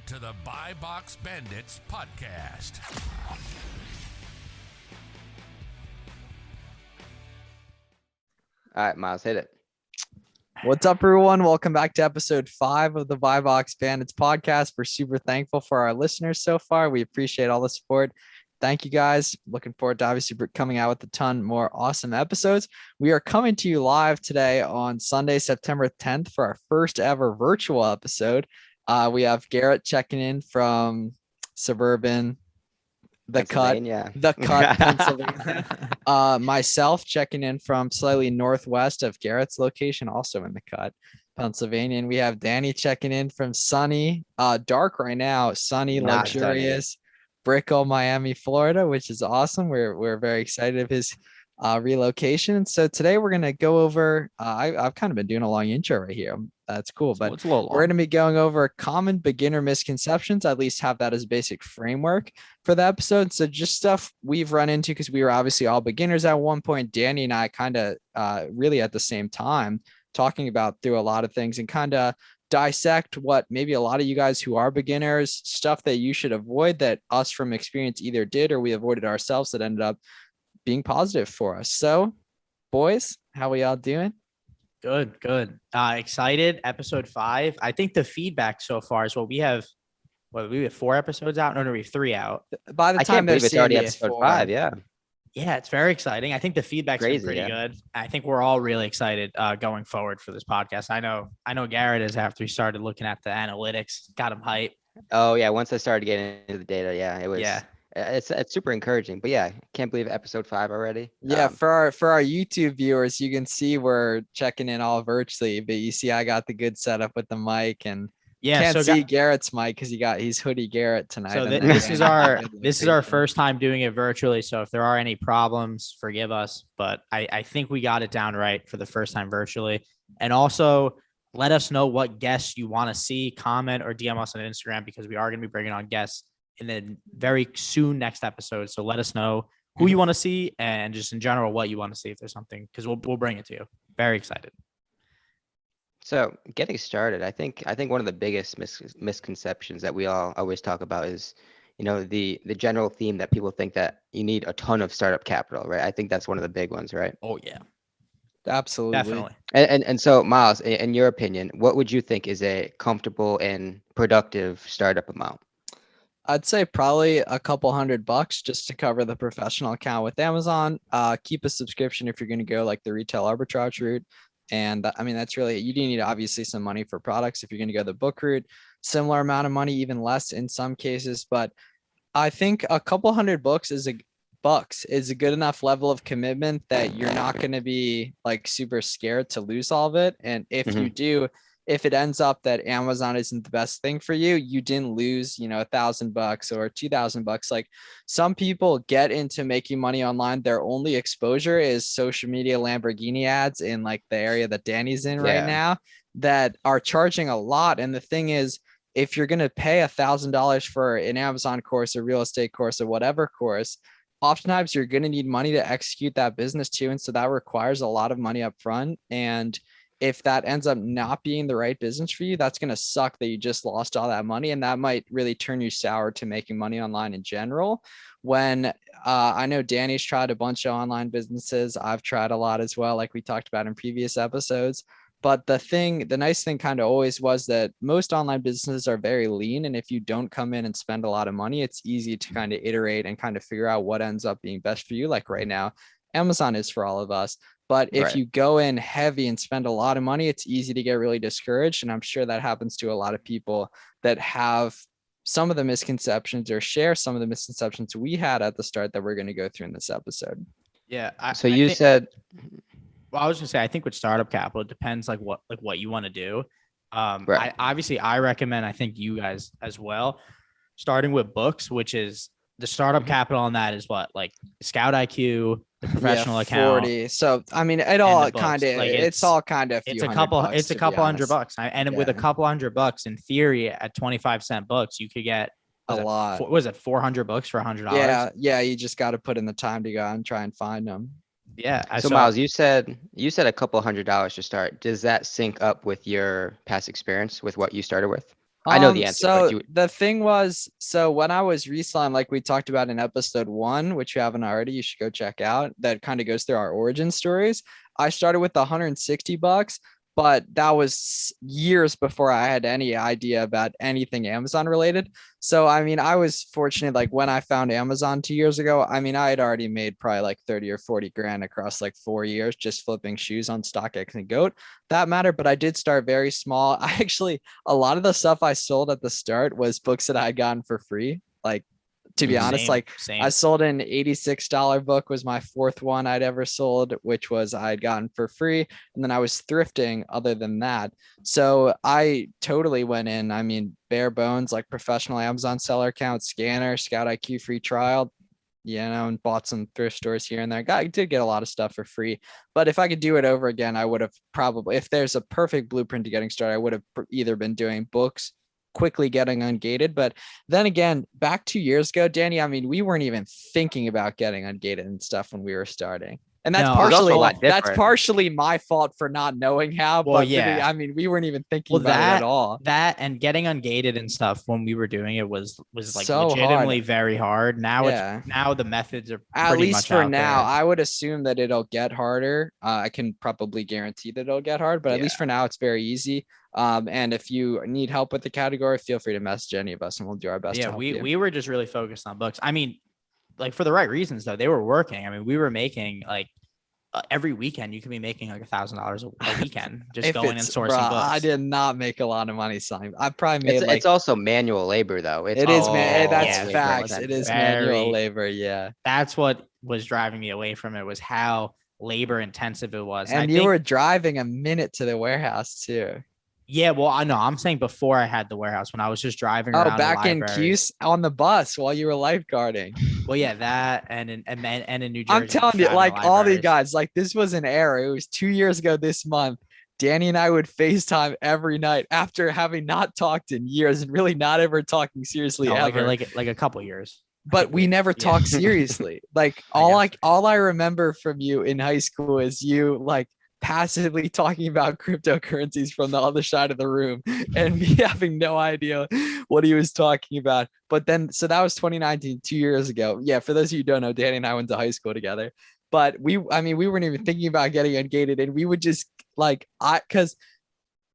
to the Buy Box Bandits podcast. All right, Miles, hit it. What's up, everyone? Welcome back to episode 5 of the Buy Box Bandits podcast. We're super thankful for our listeners so far. We appreciate all the support. Thank you, guys. Looking forward to obviously coming out with a ton more awesome episodes. We are coming to you live today on Sunday, September 10th for our first ever virtual episode. We have Garrett checking in from suburban The Cut, Pennsylvania. Myself checking in from slightly northwest of Garrett's location, also in The Cut, Pennsylvania. And we have Danny checking in from sunny, dark right now, sunny, Not luxurious Brickell, Miami, Florida, which is awesome. We're very excited of his relocation. So today we're going to go over, I've kind of been doing a long intro right here. That's cool, but it's a little long. We're going to be going over common beginner misconceptions. At least have that as a basic framework for the episode. So just stuff we've run into because we were obviously all beginners at one point. Danny and I kind of really at the same time talking about through a lot of things and kind of dissect what maybe a lot of you guys who are beginners, stuff that you should avoid that us from experience either did or we avoided ourselves that ended up being positive for us. So boys, how we all doing? Good. Excited. Episode 5. I think the feedback so far is we have 4 episodes out. No, we have 3 out. By the I time can't believe they're it's already seeing episode it, 5. Yeah. Yeah, it's very exciting. I think the feedback's been Crazy, pretty yeah. good. I think we're all really excited going forward for this podcast. I know Garrett is after he started looking at the analytics, got him hype. Oh yeah. Once I started getting into the data, yeah, it was. Yeah. It's super encouraging. But yeah, can't believe episode 5 already. Yeah, for our YouTube viewers, you can see we're checking in all virtually, but you see I got the good setup with the mic and Yeah, can't so see Garrett's mic because he's hoodie Garrett tonight. So and this then is our location. first time doing it virtually. So if there are any problems, forgive us. But I think we got it down right for the first time virtually. And also let us know what guests you want to see, comment or DM us on Instagram because we are going to be bringing on guests in the very soon next episode. So let us know who you want to see and just in general what you want to see if there's something because we'll bring it to you. Very excited. So getting started, I think one of the biggest misconceptions that we all always talk about is, the general theme that people think that you need a ton of startup capital, right? I think that's one of the big ones, right? Oh yeah, Absolutely. definitely. And so Miles, in your opinion, what would you think is a comfortable and productive startup amount? I'd say probably a couple $100 just to cover the professional account with Amazon. Keep a subscription if you're going to go like the retail arbitrage route. And that's really, you do need obviously some money for products. If you're going to go the book route, similar amount of money, even less in some cases. But I think a couple $100 is a good enough level of commitment that you're not going to be like super scared to lose all of it. And if you do, if it ends up that Amazon isn't the best thing for you, you didn't lose, $1,000 or $2,000. Like some people get into making money online. Their only exposure is social media Lamborghini ads in like the area that Danny's in right now that are charging a lot. And the thing is, if you're going to pay $1,000 for an Amazon course, a real estate course, or whatever course, oftentimes you're going to need money to execute that business too. And so that requires a lot of money up front. And if that ends up not being the right business for you, that's going to suck that you just lost all that money. And that might really turn you sour to making money online in general. When I know Danny's tried a bunch of online businesses. I've tried a lot as well, like we talked about in previous episodes. But the nice thing kind of always was that most online businesses are very lean. And if you don't come in and spend a lot of money, it's easy to kind of iterate and kind of figure out what ends up being best for you. Like right now, Amazon is for all of us. But if you go in heavy and spend a lot of money, it's easy to get really discouraged. And I'm sure that happens to a lot of people that have some of the misconceptions or share some of the misconceptions we had at the start that we're going to go through in this episode. Yeah. I was going to say, I think with startup capital, it depends like what you want to do. Right. I recommend, I think you guys as well, starting with books, which is the startup capital on that is what, like Scout IQ, the professional account. 40. So, it all kind of, like it's all kind of, it's a couple $100. And with a couple $100 in theory at 25-cent books, you could get a lot. Was it $400 for $100? Yeah. You just got to put in the time to go out and try and find them. Yeah. So Miles, you said a couple $100 to start. Does that sync up with your past experience with what you started with? I know the answer, but So the thing was, so when I was reselling, like we talked about in episode 1, which you haven't already, you should go check out. That kind of goes through our origin stories. I started with $160, but that was years before I had any idea about anything Amazon related. So, I mean, I was fortunate, like when I found Amazon 2 years ago, I mean, I had already made probably like 30 or 40 grand across like 4 years, just flipping shoes on StockX and Goat. That mattered, but I did start very small. I actually, a lot of the stuff I sold at the start was books that I had gotten for free. Like, to be honest, like Same. I sold an $86 book, was my 4th one I'd ever sold, which was I'd gotten for free. And then I was thrifting other than that. So I totally went in, I mean, bare bones, like professional Amazon seller account, scanner, Scout IQ free trial, and bought some thrift stores here and there. I did get a lot of stuff for free, but if I could do it over again, I would have probably, if there's a perfect blueprint to getting started, I would have either been doing books, quickly getting ungated. But then again, back 2 years ago, Danny, I mean, we weren't even thinking about getting ungated and stuff when we were starting. And that's No, it was also a lot that's different. partially my fault for not knowing how. Well, But yeah. I mean, we weren't even thinking Well, about it at all. that and getting ungated and stuff when we were doing it was like So legitimately hard. very hard. Now Yeah. now the methods are At pretty least much for out now, there. I would assume that it'll get harder. I can probably guarantee that it'll get hard, but at least for now, it's very easy. And if you need help with the category, feel free to message any of us and we'll do our best to Yeah, help we you. we were just really focused on books. I mean, like for the right reasons though. They were working. I mean, we were making like every weekend you could be making like $1,000 a weekend just If going and it's- sourcing bruh, books. I did not make a lot of money selling. I probably made It's also manual labor though. It's it is, all man. That's yeah, facts. labor It is intensive. manual Very- labor. Yeah. That's what was driving me away from it, was how labor intensive it was. And I you think, were driving a minute to the warehouse too. yeah, well, I know. I'm saying before I had the warehouse, when I was just driving Oh, around the back in library. Cuse on the bus while you were lifeguarding. Well, yeah, that and in New Jersey. I'm telling you, driving to like all the libraries. guys, like this was an era. It was 2 years ago this month. Danny and I would FaceTime every night after having not talked in years and really not ever talking seriously No, ever. like a couple years. I But think we never yeah. talked seriously. Like guess. all I remember from you in high school is you like passively talking about cryptocurrencies from the other side of the room and me having no idea what he was talking about. But then, so that was 2019, 2 years ago. Yeah, for those of you who don't know, Danny and I went to high school together. But we weren't even thinking about getting ungated, and we would just because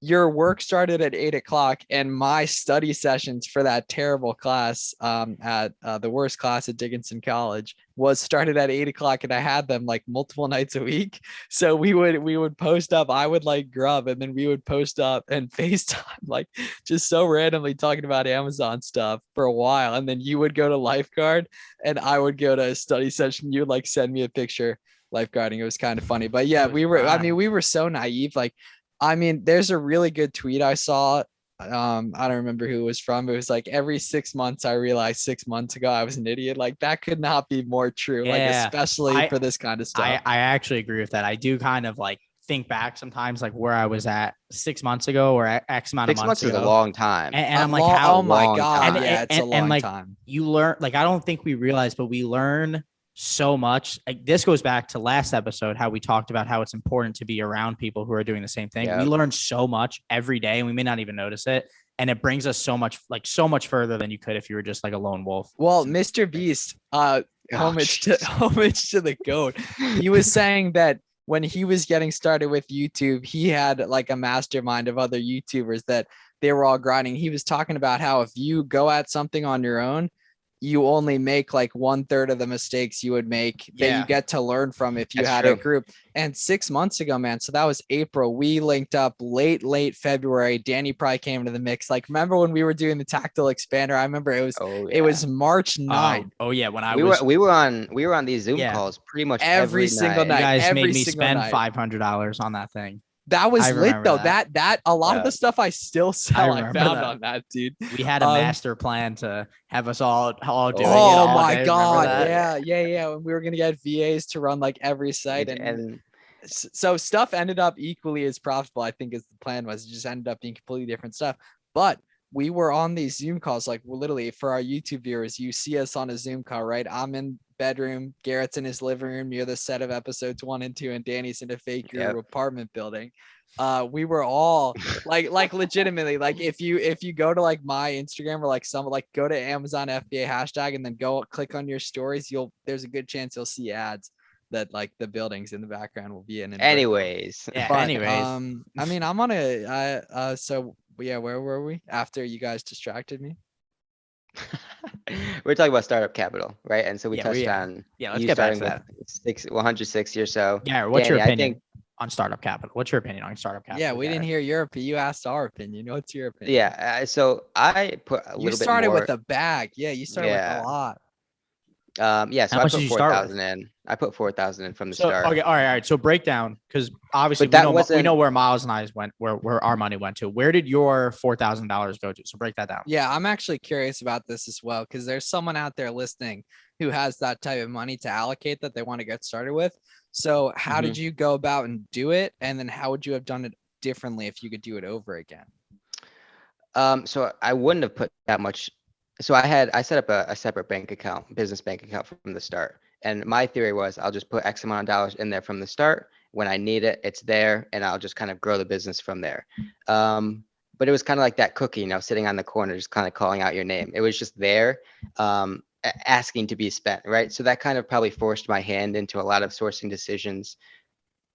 your work started at 8 o'clock and my study sessions for that terrible class at the worst class at Dickinson College was started at 8 o'clock, and I had them like multiple nights a week. So we would post up, I would like grub, and then we would post up and FaceTime, like just so randomly talking about Amazon stuff for a while. And then you would go to lifeguard and I would go to a study session. You would like send me a picture lifeguarding. It was kind of funny, but yeah, we were so naive. Like, I mean, there's a really good tweet I saw. I don't remember who it was from. It was like, every 6 months, I realized 6 months ago I was an idiot. Like, that could not be more true. Like, Yeah, especially for this kind of stuff. I actually agree with that. I do kind of like think back sometimes, like where I was at 6 months ago or X amount of 6 months months is ago. a long time. And I'm like, how oh my long God. time. Yeah, it's a long like, time. You learn, like, I don't think we realize, but we learn so much. Like, this goes back to last episode, how we talked about how it's important to be around people who are doing the same thing. Yep. We learn so much every day and we may not even notice it. And it brings us so much further than you could if you were just like a lone wolf. Well, Mr. Beast, homage to the GOAT. He was saying that when he was getting started with YouTube, he had like a mastermind of other YouTubers that they were all grinding. He was talking about how if you go at something on your own, you only make like 1/3 of the mistakes you would make that you get to learn from if you That's had true. a group. And 6 months ago, man, so that was April, we linked up late February. Danny probably came into the mix. Like, remember when we were doing the tactile expander? I remember it was March 9th. Oh yeah, when I we were on these Zoom Yeah. calls pretty much Every single you night. guys every made me single spend night. $500 on that thing. That was I lit remember though. that. That a lot of Yeah. the stuff I still sell, I remember found that. on that, dude. We had a master plan to have us all doing it. Oh all my day. Remember God. that? Yeah. And we were gonna get VAs to run like every site, and so stuff ended up equally as profitable, I think, as the plan was. It just ended up being completely different stuff. But we were on these Zoom calls, like literally for our YouTube viewers, you see us on a Zoom call, right? I'm in bedroom, Garrett's in his living room near the set of episodes 1 and 2, and Danny's in a fake Yep. apartment building. we were all like legitimately, like if you go to like my Instagram or like some like go to Amazon FBA hashtag and then go click on your stories, there's a good chance you'll see ads that like the buildings in the background will be in. Anyways, Yeah. But Anyways, I mean, I'm on so yeah, where were we after you guys distracted me? we're talking about startup capital, right? And so we Yeah, touched on let's you get back starting to with that. 160 or so. Yeah, what's your Danny, I opinion think, on startup capital? What's your opinion on startup capital? Yeah, we didn't hear your opinion. You asked our opinion. What's your opinion? yeah. So I put a You little bit started more. with a bag. Yeah, you started with a Yeah. lot. Yeah. So How I much put did you start with? 4,000 in. I put 4,000 in from the So start. okay, all right. So breakdown, because obviously But that we wasn't. know where Miles and I went, where our money went to. Where did your $4,000 go to? So break that down. Yeah, I'm actually curious about this as well because there's someone out there listening who has that type of money to allocate that they want to get started with. So how did you go about and do it? And then how would you have done it differently if you could do it over again? So I wouldn't have put that much. So I set up a separate bank account, business bank account from the start. And my theory was I'll just put X amount of dollars in there from the start. When I need it, it's there, and I'll just kind of grow the business from there. But it was kind of like that cookie, sitting on the corner, just kind of calling out your name. It was just there, asking to be spent, right? So that kind of probably forced my hand into a lot of sourcing decisions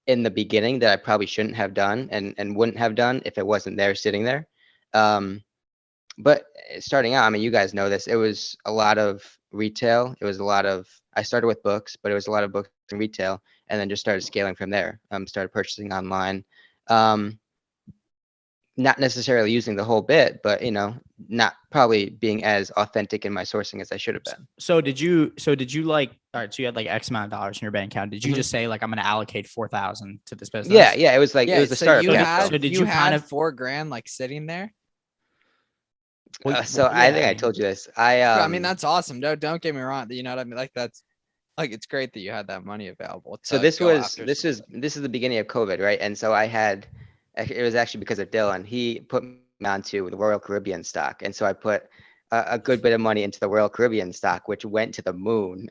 in the beginning that I probably shouldn't have done and wouldn't have done if it wasn't there sitting there. Um, but starting out, I mean, you guys know this. It was a lot of retail. It was a lot of. I started with books, but it was a lot of books and retail, and then just started scaling from there. Started purchasing online. Um, Not necessarily using the whole bit, but not probably being as authentic in my sourcing as I should have been. So did you like, all right, so you had like X amount of dollars in your bank account. Did you Mhm. just say like I'm gonna allocate 4,000 to this business? Yeah. It was like it was the so startup you capital. had So did you you had kind of- $4,000 like sitting there. So I think I yeah. told you this. I mean, that's awesome. Don't get me wrong. You know what I mean? Like that's like it's great that you had that money available. So To this go was after this is something. this is the beginning of COVID, right? And so it was actually because of Dylan. He put me onto the Royal Caribbean stock, and so I put a good bit of money into the Royal Caribbean stock, which went to the moon.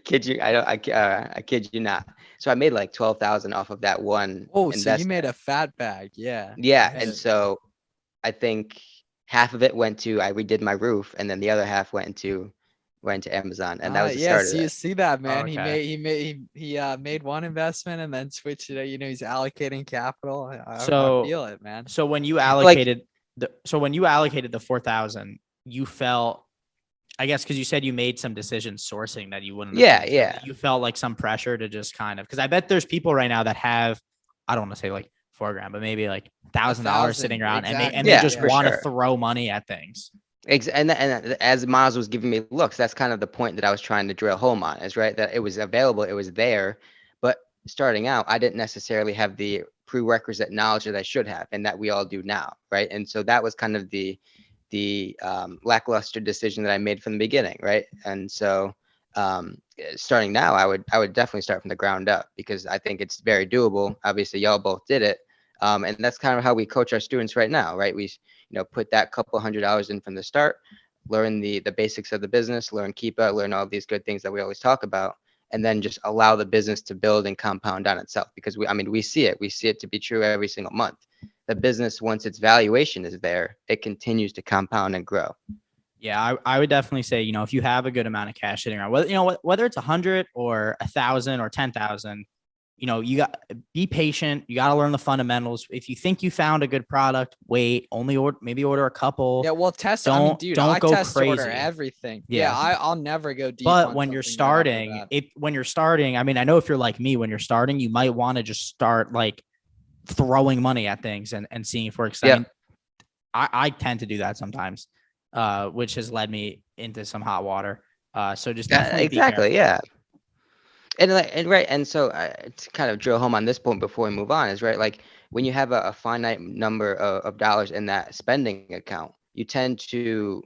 Kid you? I kid you not. So I made like 12,000 off of that one Oh, so you made investment. a fat bag. Yeah. Yeah, and Nice. so I think half of it went to I redid my roof, and then the other half went to Amazon, and that was the Yeah, start of see, it. see that, man. Okay. He made one investment and then switched it. He's allocating capital. I So feel it, man. so when you Like, allocated the 4,000, you felt, I guess, because you said you made some decisions sourcing that you wouldn't have yeah, made. So yeah. you felt like some pressure to just kind of, because I bet there's people right now that have, I don't want to say like $4,000, but maybe like $1,000 sitting around, and they exactly, just for want to sure. throw money at things. And as Miles was giving me looks, that's kind of the point that I was trying to drill home on, is right that it was available, it was there, but starting out, I didn't necessarily have the prerequisite knowledge that I should have, and that we all do now, right? And so that was kind of the lackluster decision that I made from the beginning, right? And so starting now, I would definitely start from the ground up because I think it's very doable. Obviously, y'all both did it, and that's kind of how we coach our students right now, right? We put that couple $100 in from the start, learn the basics of the business, learn Keepa, learn all these good things that we always talk about, and then just allow the business to build and compound on itself. Because we see it to be true every single month. The business, once its valuation is there, it continues to compound and grow. Yeah, I would definitely say, if you have a good amount of cash sitting around, whether it's 100 or 1,000 or 10,000, you got be patient. You got to learn the fundamentals. If you think you found a good product, wait, maybe order a couple. Yeah, well, test. Don't I go test order crazy. everything. Yeah. I'll never go deep. But on when you're something right off the starting, I mean, I know if you're like me, when you're starting, you might want to just start like throwing money at things and seeing for it. Yeah. I mean, I tend to do that sometimes, which has led me into some hot water. So just definitely exactly, be careful. yeah. And right, and so to kind of drill home on this point before we move on is right, like when you have a finite number of dollars in that spending account, you tend to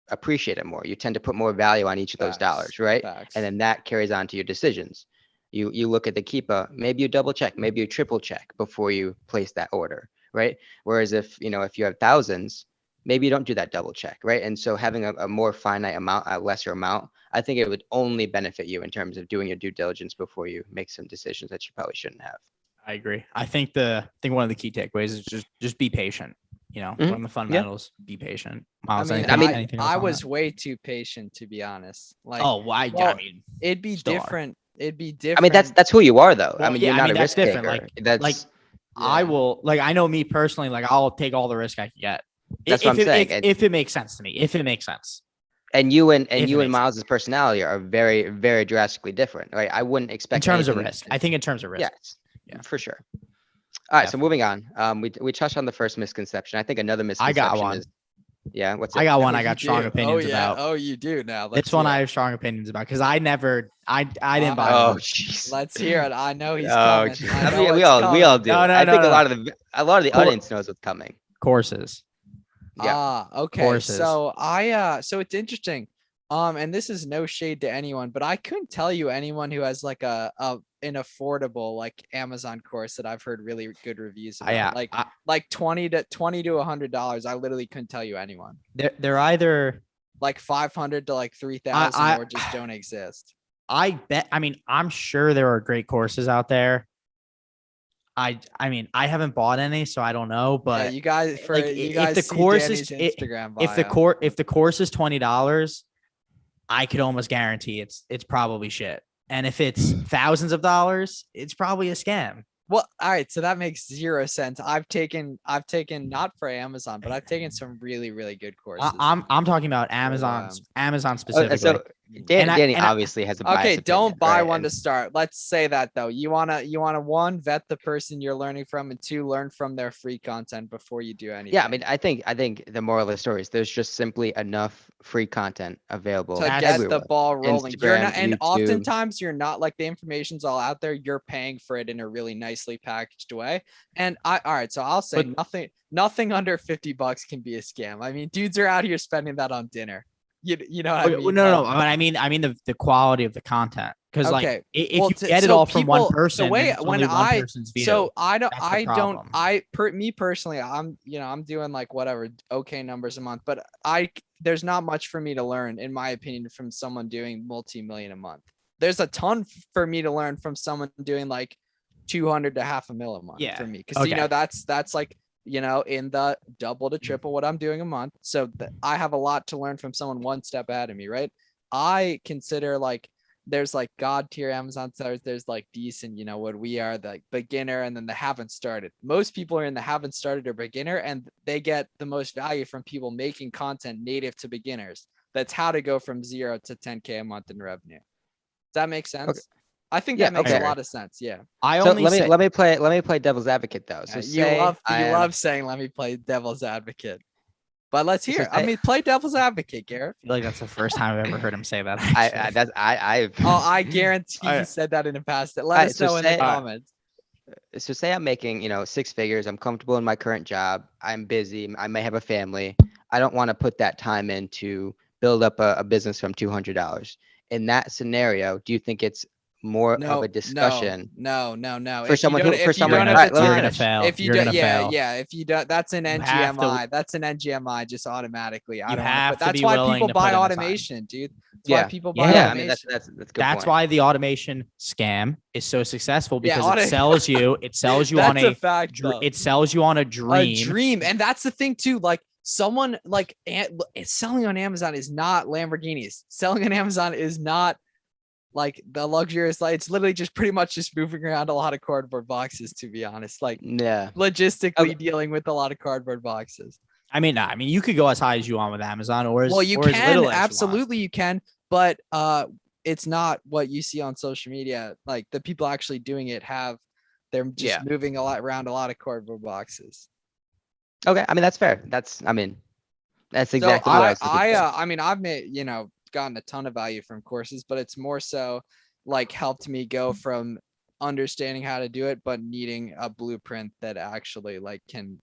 appreciate it more. You tend to put more value on each of those dollars, right? Facts. And then that carries on to your decisions. You look at the Keepa, maybe you double check, maybe you triple check before you place that order, right? Whereas if you have thousands, maybe you don't do that double check, right? And so having a more finite amount, a lesser amount, I think it would only benefit you in terms of doing your due diligence before you make some decisions that you probably shouldn't have. I agree. I think one of the key takeaways is just be patient. You know, Mhm. one of the fundamentals, be patient. Miles, I mean, anything else I on was that? way too patient, to be honest. Like, Oh, well, I well, mean, it'd be still are. different. It'd be I different. mean, that's who you are, though. I Well, mean, yeah, you're not a that's risk different. taker. Like I Yeah. will, like, I know me personally, like I'll take all the risk I can get. That's what I'm saying. If it makes sense to me, if it makes sense. And you and If it you and makes sense. Miles's personality are very, very drastically different, right? I wouldn't expect In terms of anything- risk, I think in terms of risk. Yes, Yeah. for sure. All right, so Definitely. moving on. We touched on the first misconception. I think another I misconception got one. is, yeah, what's it? I got one. Oh, I you got strong do? opinions Oh, yeah. about. Oh, you do now. This one I have strong opinions about because I didn't buy Oh, it. jeez. Let's hear it. I know he's Oh, coming. jeez. I I know mean, we it's all coming. do. No, I think no. a lot of the Cor- audience knows what's coming. Courses. Yeah. Okay. Courses. So so it's interesting. And this is no shade to anyone, but I couldn't tell you anyone who has like an affordable like Amazon course that I've heard really good reviews about. Yeah, like $20 to $100. I literally couldn't tell you anyone. they're either. Like 500 to like 3,000 I- or just don't exist. I bet. I mean, I'm sure there are great courses out there. I mean, I haven't bought any, so I don't know. But Yeah, you guys like, you if guys the see course Danny's is Instagram if the bio. if the course is $20, I could almost guarantee it's probably shit. And if it's thousands of dollars, it's probably a scam. Well, all right, so that makes zero sense. I've taken not for Amazon, but I've taken some really, really good courses. I'm talking about Amazon Oh, specifically. so And I- Danny and I- obviously has a biased Okay, don't opinion, buy right? one And- to start. Let's say that though. You wanna one, vet the person you're learning from, and two, learn from their free content before you do anything. Yeah, I mean, I think the moral of the story is there's just simply enough free content available to That's- get everywhere. the ball rolling. You're Instagram, not, and YouTube. oftentimes you're not like the information's all out there. You're paying for it in a really nicely packaged way. And all right, so I'll say nothing under $50 can be a scam. I mean, dudes are out here spending that on dinner. You know what I mean? No. But I mean the quality of the content. Because like Okay, if well, you get it so all from one people- person, the way then it's when only one I person's view. so That's the problem. me personally, I'm doing like whatever okay numbers a month, but there's not much for me to learn in my opinion from someone doing multi-million a month. There's a ton for me to learn from someone doing like 200 to half a mil a month for me, because you know that's like, you know, in the double to triple what I'm doing a month. So I have a lot to learn from someone one step ahead of me, right? I consider like there's like god tier Amazon sellers, there's like decent, you know, what we are, the beginner, and then the haven't started. Most people are in the haven't started or beginner, and they get the most value from people making content native to beginners. That's how to go from 0 to 10K a month in revenue. Does that make sense? Okay. I think Yeah, that makes okay. a lot of sense. Yeah. I So only say, let me play devil's advocate though. So You love saying let me play devil's advocate. But let's hear it. I mean, play devil's advocate, Garrett. I feel like that's the first time I've ever heard him say that. I've I guarantee you said that in the past. Let us know in the comments. So say I'm making, you know, 6 figures. I'm comfortable in my current job. I'm busy. I may have a family. I don't want to put that time in to build up a business from $200. In that scenario, do you think it's more of a discussion? No. For someone who, for someone, don't all have right, let me you're the gonna finish. fail. if you You're don't, gonna fail. if you don't, that's an You have to- NGMI. That's an NGMI just automatically. I You don't have but to that's be why willing people to buy put in the time. automation, dude. That's why people buy Yeah, I mean, automation. that's a good That's point. why the automation scam is so successful, Yeah, because it sells you on That's a fact. though. it sells you on a dream. A dream, and that's the thing too. Like someone like selling on Amazon is not Lamborghinis. Selling on Amazon is not like the luxurious. Like it's literally just pretty much just moving around a lot of cardboard boxes. To be honest, like Yeah. logistically dealing with a lot of cardboard boxes. I mean, you could go as high as you want with Amazon, or as Well, you or as can little as you want. absolutely you can, but it's not what you see on social media. Like the people actually doing it they're just moving around a lot of cardboard boxes. Okay. I mean, that's fair. That's exactly what I was looking for. I mean, I've made, you know, gotten a ton of value from courses, but it's more so like helped me go from understanding how to do it, but needing a blueprint that actually like can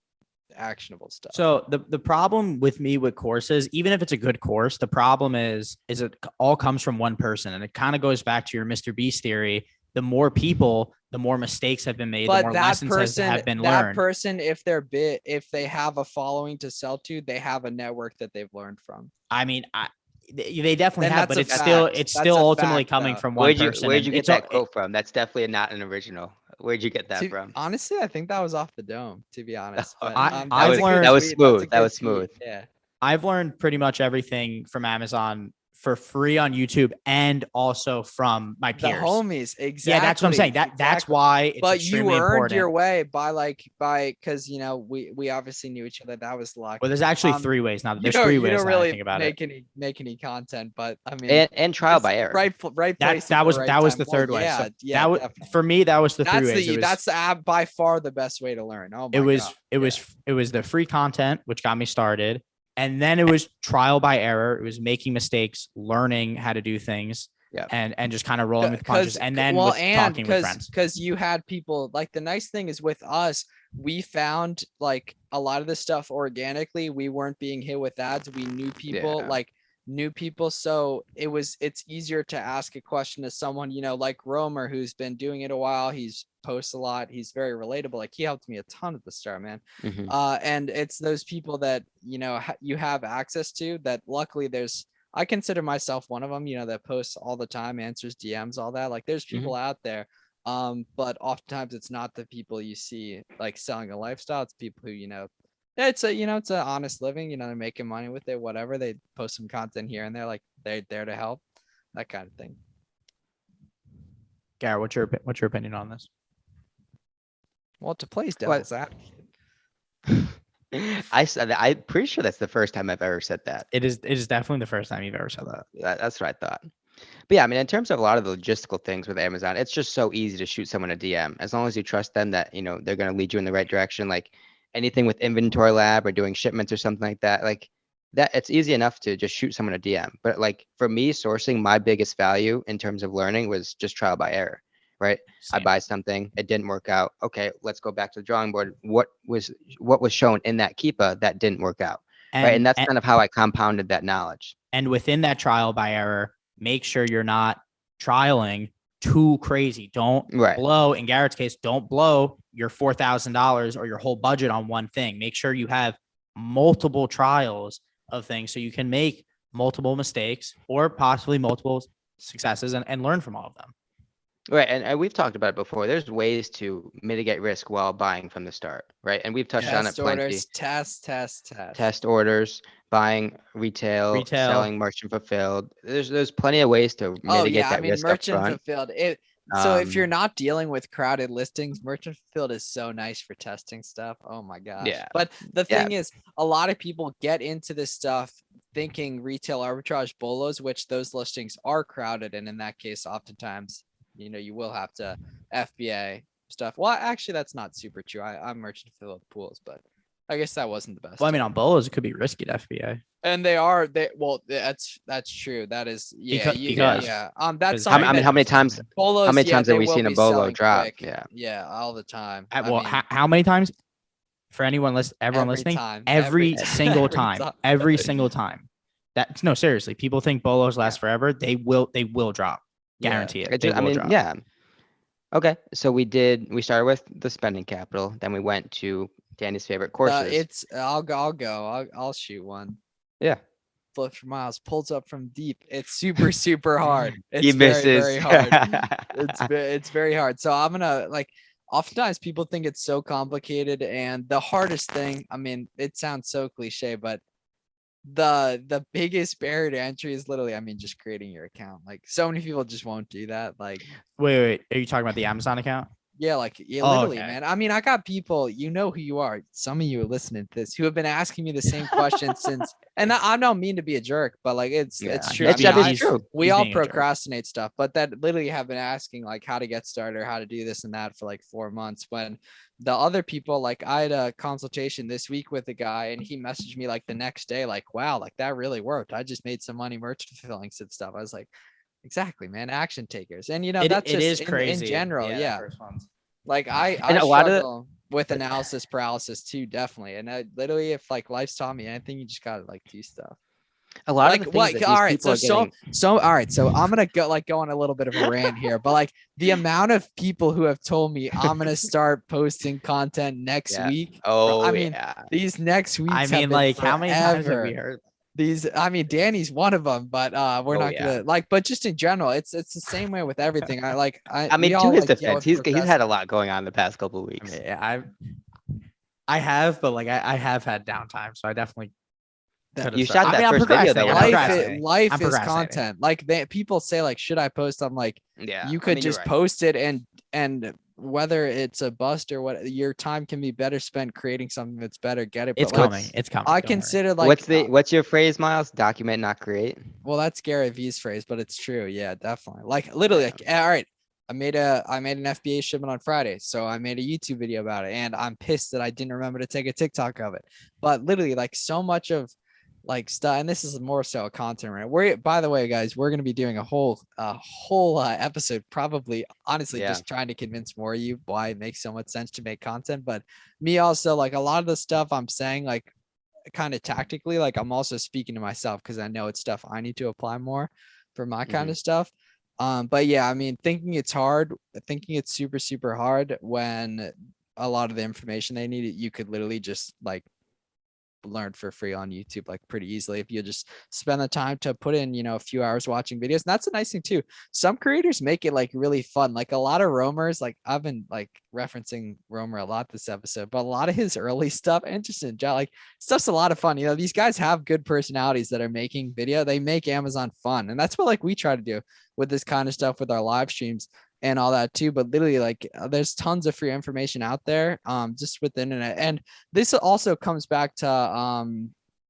actionable stuff. So the problem with me with courses, even if it's a good course, the problem is it all comes from one person, and it kind of goes back to your Mr. Beast theory the more people, the more mistakes have been made, the But more that lessons have been that learned. person, if they have a following to sell to, they have a network that they've learned from. I mean, they definitely Then have, that's but a it's still fact. it's That's still a ultimately fact, coming though. from one person. Where'd you and get it's that quote from? That's definitely not an original. Where'd you get that from? Honestly, I think that was off the dome, to be honest. But I've that's a good learned- that was tweet. That's a smooth. That good was tweet. smooth. Yeah. I've learned pretty much everything from Amazon for free on YouTube and also from my The peers. homies, exactly. Yeah, that's what I'm saying. That's exactly. why it's But you extremely earned important. your way by because we obviously knew each other. That was luck. Well, there's actually 3 ways now. You There's don't, 3 you ways don't now I really think about it. make any content, but I mean, And trial it's by error. right place. That was at that was time. the third way. Yeah, So yeah. that was Definitely. for me. That was the 3 ways. That's by far the best way to learn. Oh my God. It was the free content which got me started, and then it was trial by error. It was making mistakes, learning how to do things, and just kind of rolling with the punches, and then talking with friends. Because you had people, like, the nice thing is with us, we found like a lot of this stuff organically. We weren't being hit with ads. We knew people, so it's easier to ask a question to someone, like Romer, who's been doing it a while. He's posts a lot. He's very relatable. Like, he helped me a ton at the start, man. Mhm. And it's those people that you have access to, that luckily I consider myself one of them, that posts all the time, answers DMs, all that. Like, there's people out there. But oftentimes it's not the people you see like selling a lifestyle. It's people who, it's it's an honest living, they're making money with it, whatever. They post some content here and there, like they're there to help, that kind of thing. Garrett, what's your opinion on this? Well, to play devil's advocate. I'm pretty sure that's the first time I've ever said that. It is definitely the first time you've ever said that. That's what I thought. But yeah, I mean, in terms of a lot of the logistical things with Amazon, it's just so easy to shoot someone a DM. As long as you trust them that, they're going to lead you in the right direction. Like anything with Inventory Lab or doing shipments or something like that, like that, it's easy enough to just shoot someone a DM. But like for me, sourcing, my biggest value in terms of learning was just trial by error, right? I buy something, it didn't work out. Okay, let's go back to the drawing board. What was shown in that Keepa that didn't work out, right? And that's kind of how I compounded that knowledge. And within that trial by error, make sure you're not trialing too crazy. Don't blow, in Garrett's case, don't blow your $4,000 or your whole budget on one thing. Make sure you have multiple trials of things so you can make multiple mistakes or possibly multiple successes and learn from all of them. Right. And we've talked about it before. There's ways to mitigate risk while buying from the start. Right. And we've touched on it plenty. Test orders, buying retail, selling merchant fulfilled. There's plenty of ways to mitigate that risk merchant up front. fulfilled. So if you're not dealing with crowded listings, merchant fulfilled is so nice for testing stuff. Oh my gosh. Yeah. But the thing is, a lot of people get into this stuff thinking retail arbitrage bolos, which those listings are crowded. And in that case, oftentimes, you will have to FBA stuff. Well, actually, that's not super true. I'm merchant fulfilled pools, but I guess that wasn't the best. Well, I mean, on bolos, it could be risky to FBA. And that's true. That is, because that's how many times bolos, have we seen a bolo drop? Quick. Yeah, all the time. How many times? For everyone listening, every single time. No, seriously, people think bolos last forever. They will drop. Guarantee it. Drop. Yeah. Okay, so we started with the spending capital, then we went to Danny's favorite courses. I'll shoot one. Yeah. Flip for miles, pulls up from deep. It's super, super hard. He misses. Very, very hard. It's very hard. So I'm gonna oftentimes people think it's so complicated, and the hardest thing, I mean, it sounds so cliche, but the biggest barrier to entry is literally, just creating your account. Like, so many people just won't do that. Like, wait, are you talking about the Amazon account? Yeah, literally, man. I mean, I got people, who you are. Some of you are listening to this who have been asking me the same question since, and I don't mean to be a jerk, but it's true. It's true. We all procrastinate stuff, but that literally have been asking how to get started or how to do this and that for 4 months. When the other people, I had a consultation this week with a guy, and he messaged me the next day, wow, that really worked. I just made some money merchant fulfilling some stuff. I was like, exactly, man. Action takers. And that's it just is crazy in general. Yeah. I and a lot of with analysis paralysis too, definitely. And literally, if life's taught me anything, you just gotta do stuff. A lot Like of the things that all these right, people are getting. all right, so I'm gonna go on a little bit of a rant here, but like the amount of people who have told me I'm gonna start posting content next Yeah. week. Oh, I mean, yeah. these next weeks I have mean, been like, how many times have forever. we heard? These, I mean, Danny's one of them, but we're Oh, not yeah. gonna like. But just in general, it's the same way with everything. I We mean, to all, his like, deal defense, with he's had a lot going on the past couple of I weeks. mean, I have, but like I have had downtime, so I definitely could have You started. shot I that mean, I'm first video, though, procrastinating. when I'm life I was out. is procrastinating. content. Like people say, like, should I post? I'm like, Yeah. you I could mean, you're just right. post it, and whether it's a bust or what, your time can be better spent creating something that's better. Get it? It's But like, coming. It's coming. I don't worry. consider like What's your phrase, Miles? Document, not create. well, that's Gary V's phrase, but it's true. Yeah, definitely. Like literally, Yeah. like, all right, I made an FBA shipment on Friday, so I made a YouTube video about it, and I'm pissed that I didn't remember to take a TikTok of it. But literally, like, so much of like stuff, and this is more so a content right. By the way, guys, we're gonna be doing a whole episode, probably honestly Yeah. just trying to convince more of you why it makes so much sense to make content. But me also, like, a lot of the stuff I'm saying, like, kind of tactically, like, I'm also speaking to myself because I know it's stuff I need to apply more for my kind of stuff. But yeah, I mean, thinking it's super, super hard when a lot of the information they need, you could literally just like learn for free on YouTube, like, pretty easily if you just spend the time to put in, a few hours watching videos. And that's a nice thing too. Some creators make it like really fun. Like a lot of Romer's, like, I've been like referencing Romer a lot this episode, but a lot of his early stuff and just in general, like, stuff's a lot of fun. These guys have good personalities that are making video. They make Amazon fun. And that's what like we try to do with this kind of stuff with our live streams and all that too. But literally, like, there's tons of free information out there, just with the internet. And this also comes back to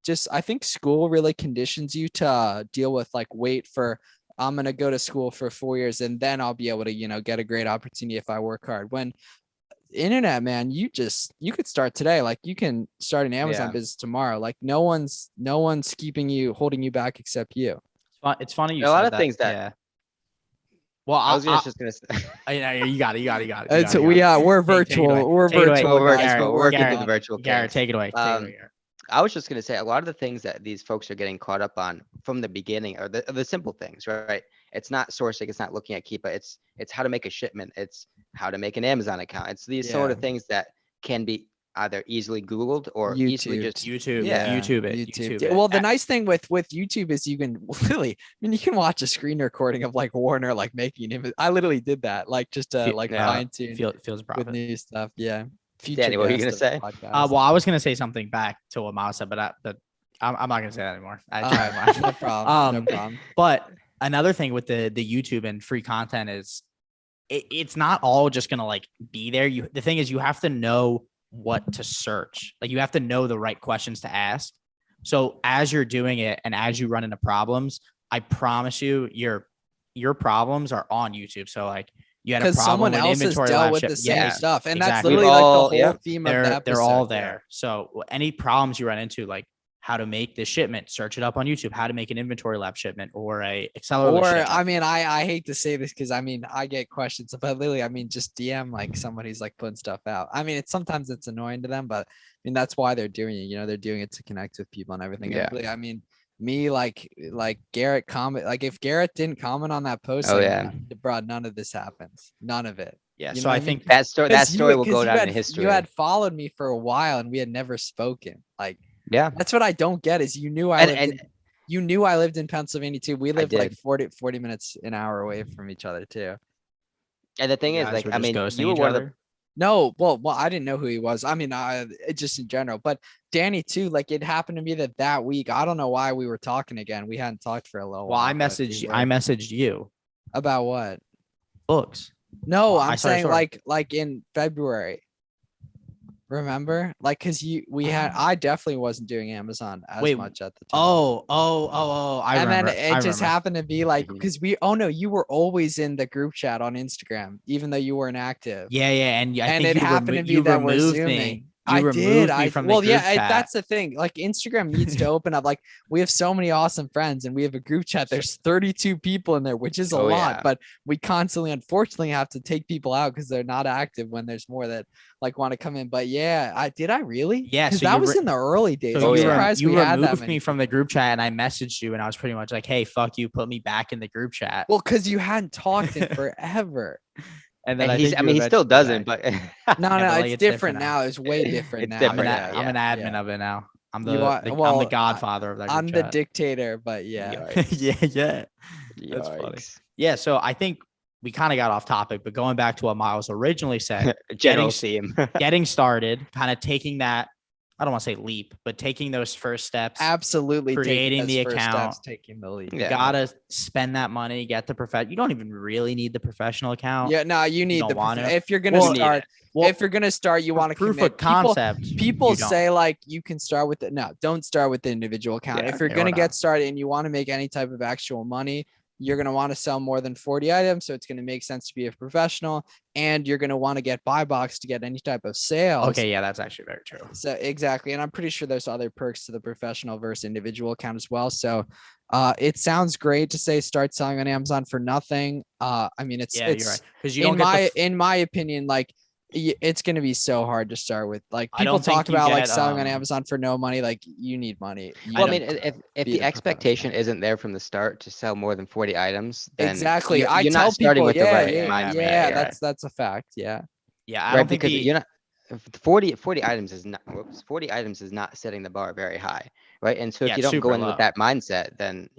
just, I think school really conditions you to deal with, like, wait for, I'm going to go to school for 4 years and then I'll be able to, get a great opportunity if I work hard. When internet, man, you could start today. Like, you can start an Amazon business tomorrow. Like, no one's holding you back except you. It's funny you A lot said of that. things that. Yeah. Well, I was just gonna say. you got it. We're Take it away. virtual. We're Take it away. virtual. We're guys. virtual. We're We're working working through on the it. virtual. Garrett, take it away. Garrett. I was just gonna say a lot of the things that these folks are getting caught up on from the beginning are the simple things, right? It's not sourcing, it's not looking at Keepa, it's how to make a shipment, it's how to make an Amazon account. It's these sort of things that can be either easily Googled or easily just YouTube. Yeah. YouTube it. YouTube. it. Well, the nice thing with YouTube is you can really, I mean, you can watch a screen recording of like Warner, like, making an image. I literally did that, like, just to like fine tune feels with profit. new stuff. Yeah. Danny, what were you gonna guest of say? the podcast. Well, I was gonna say something back to what Miles said, but I'm not gonna say that anymore. I tried. No problem. No problem. But another thing with the YouTube and free content is it's not all just gonna like be there. The thing is, you have to know what to search. Like, you have to know the right questions to ask. So as you're doing it and as you run into problems, I promise you, your problems are on YouTube. So like, you had a problem someone with else has inventory dealt lab with ship. the same stuff, and that's exactly. literally like the whole theme of the episode. They're all there. So any problems you run into, like how to make this shipment, search it up on YouTube. How to make an inventory lab shipment or a accelerator. Shipment. I mean, I hate to say this because I mean, I get questions, but literally, I mean, just DM like somebody who's like putting stuff out. I mean, sometimes it's annoying to them, but I mean, that's why they're doing it. They're doing it to connect with people and everything. Yeah. And really, I mean, me, like Garrett comment, like, if Garrett didn't comment on that post, bro, none of this happens. None of it. Yeah. You so know I what think that story will go down in history. You had followed me for a while and we had never spoken. Like, yeah, that's what I don't get is you knew I lived in Pennsylvania too. We lived like 40 minutes an hour away from each other too. And the thing is, like, I mean, you were one of the. No, well, I didn't know who he was. I mean, just in general, but Danny too. Like, it happened to me that week. I don't know why we were talking again. We hadn't talked for a little while. Well, I messaged you about what? Books. No, I'm saying like in February. Remember, like, because I definitely wasn't doing Amazon as much at the time. I remember. Then it just happened to be like, because you were always in the group chat on Instagram, even though you weren't active. Yeah, and I think it happened to be that we're zooming. I removed did. me from the well, group yeah, chat. that's the thing. Like Instagram needs to open up. Like we have so many awesome friends, and we have a group chat. There's 32 people in there, which is a lot. Yeah. But we constantly, unfortunately, have to take people out because they're not active when there's more that like want to come in. But yeah, did I really? Yeah, because so that you was in the early days. So I'm yeah. surprised you we had that removed many me from the group chat, and I messaged you, and I was pretty much like, "Hey, fuck you, put me back in the group chat." Well, because you hadn't talked in forever. And then And I think he still doesn't, back. but No, Yeah, no, but, like, it's it's different different now. It's way different It's now. different yeah, now, I'm an admin yeah. of it now. I'm You are- I'm well, the godfather of that group I'm the chat. dictator, but yeah. Yeah. That's funny. Yikes. Yeah, so I think we kind of got off topic, but going back to what Miles originally said, General theme. getting started, kind of taking that, I don't want to say leap, but taking those first steps. Absolutely Creating taking the those first account. steps, taking the lead. You Yeah. gotta spend that money, get the you don't even really need the professional account. Yeah, no, you need don't the want to. if you're gonna Well, start. Well, If you're gonna start, you want to proof commit. of concept. People you don't. say like you can start with it. No, don't start with the individual account. Yeah, if you're or gonna not. get started and you want to make any type of actual money, you're gonna want to sell more than 40 items. So it's gonna make sense to be a professional, and you're gonna want to get buy box to get any type of sales. Okay, yeah, that's actually very true. So exactly, and I'm pretty sure there's other perks to the professional versus individual account as well. So it sounds great to say start selling on Amazon for nothing. I mean, it's Yeah, you're right. Because you don't in get my in my opinion, like it's going to be so hard to start with. Like I people don't think talk you about like get, selling on Amazon for no money. Like you need money. Well, I need mean, to if be the the expectation professional. isn't there from the start to sell more than 40 items, then Exactly. I you're tell not starting people, with the yeah, right yeah, mindset. yeah. Right? That's a fact. Yeah. Yeah, I Right, don't think because the, you're not. If 40 items is not. Whoops, 40 items is not setting the bar very high, right? And so Yeah, if you it's don't go super in with low. that mindset, then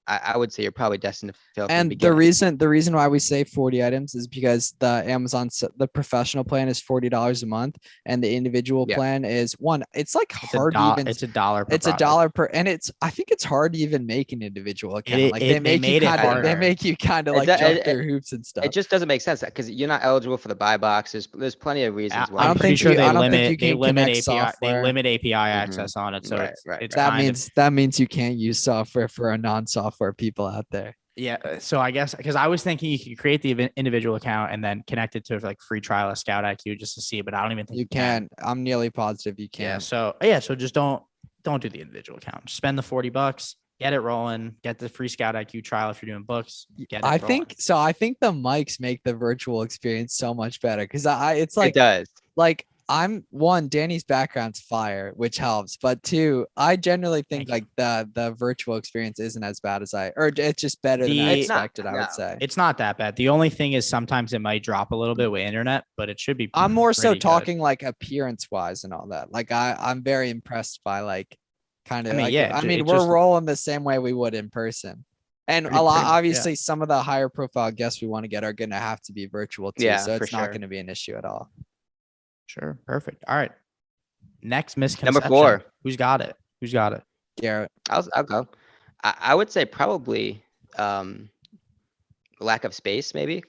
I would say you're probably destined to fail from the And beginning. the reason why we say 40 items is because the professional plan is $40 a month, and the individual Yeah. plan is it's like it's hard to even it's $1 per it's a product. dollar per, and I think it's hard to even make an individual account. It- Like it- they they make you made it kind of they harder. make you kind of It like do- jump it- through hoops and stuff. It just doesn't make sense because you're not eligible for the buy box. There's plenty of reasons why. I I'm don't pretty think sure you- they I don't think you limit they can limit connect API they software. limit API Mhm. access on it, so Right, it's right, it's right. kind of that means you can't use software for a non-software people out there. yeah. So I guess because I was thinking you could create the individual account and then connect it to like free trial of Scout IQ just to see, but I don't even think You can. I'm nearly positive you Yeah. can. So just don't do the individual account. Just spend the $40, get it rolling, get the free Scout IQ trial if you're doing books. Get it I rolling. think the mics make the virtual experience so much better because it's It like does. Danny's background's fire, which helps, but two, I generally think Thank like the virtual experience isn't as bad as it's just better than I It's not, expected, I no. would say. it's not that bad. The only thing is sometimes it might drop a little bit with internet, but it should be. I'm more so pretty good. talking like appearance wise and all that. Like I'm very impressed by like kind of I mean, like yeah, I mean, it we're just- rolling the same way we would in person. And Pretty- a lot, pretty much, yeah. obviously, some of the higher profile guests we want to get are going to have to be virtual too. Yeah, So for it's not sure. going to be an issue at all. Sure. Perfect. All right. Next misconception. 4. Who's got it? Garrett. I'll go. I would say probably lack of space, maybe,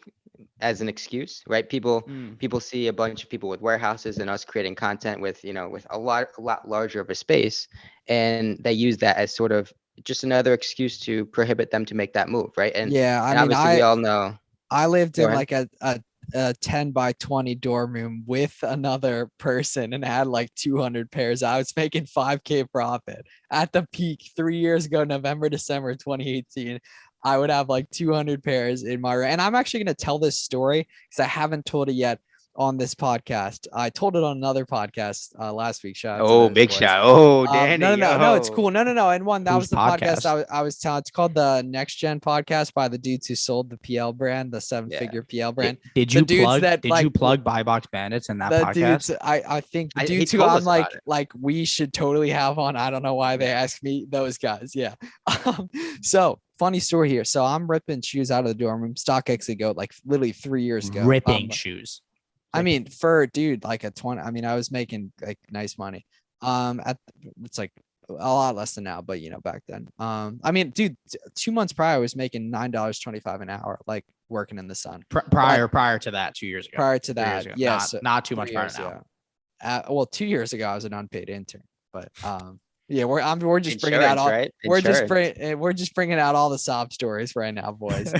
as an excuse, right? People see a bunch of people with warehouses and us creating content with a lot larger of a space, and they use that as sort of just another excuse to prohibit them to make that move, right? And Yeah, I and mean, obviously we all know. I lived Go in ahead. like a 10 by 20 dorm room with another person and had like 200 pairs. I was making 5K profit at the peak 3 years ago, November, December 2018. I would have like 200 pairs in my room. And I'm actually going to tell this story because I haven't told it yet on this podcast. I told it on another podcast last week. Shout out to Oh, those big boys. shot! Oh, Danny! No, it's yo. cool. No. And one, that Whose was the podcast podcast? I was telling. It's called the Next Gen Podcast by the dudes who sold the PL brand, the 7-figure PL brand. Did The you dudes plug? that, Did like, you plug Buy Box Bandits in that The podcast? dudes, I think the He dudes who told I'm us about it. like we should totally have on. I don't know why they asked me, those guys. Yeah. So funny story here. So I'm ripping shoes out of the dorm room. StockX ago, like literally 3 years ago. Ripping shoes. I mean, for dude, like a 20, I mean, I was making like nice money. It's like a lot less than now, but back then. I mean, dude, 2 months prior, I was making $9.25 an hour, like working in the sun. Prior to that, 2 years ago. Prior to 3 years that, ago. yes, Not too much 3 prior years, now. yeah. Well, 2 years ago, I was an unpaid intern, but Yeah, we're just bringing out Insurance, all right? we're just bringing out all the sob stories right now, boys.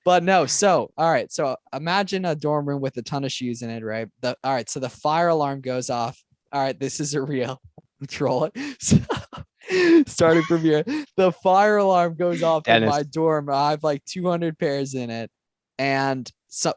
But no, so all right, so imagine a dorm room with a ton of shoes in it, right? All right, so the fire alarm goes off. All right, this is a real troll it. So, starting from here, the fire alarm goes off in Dennis. my dorm. I have like 200 pairs in it, and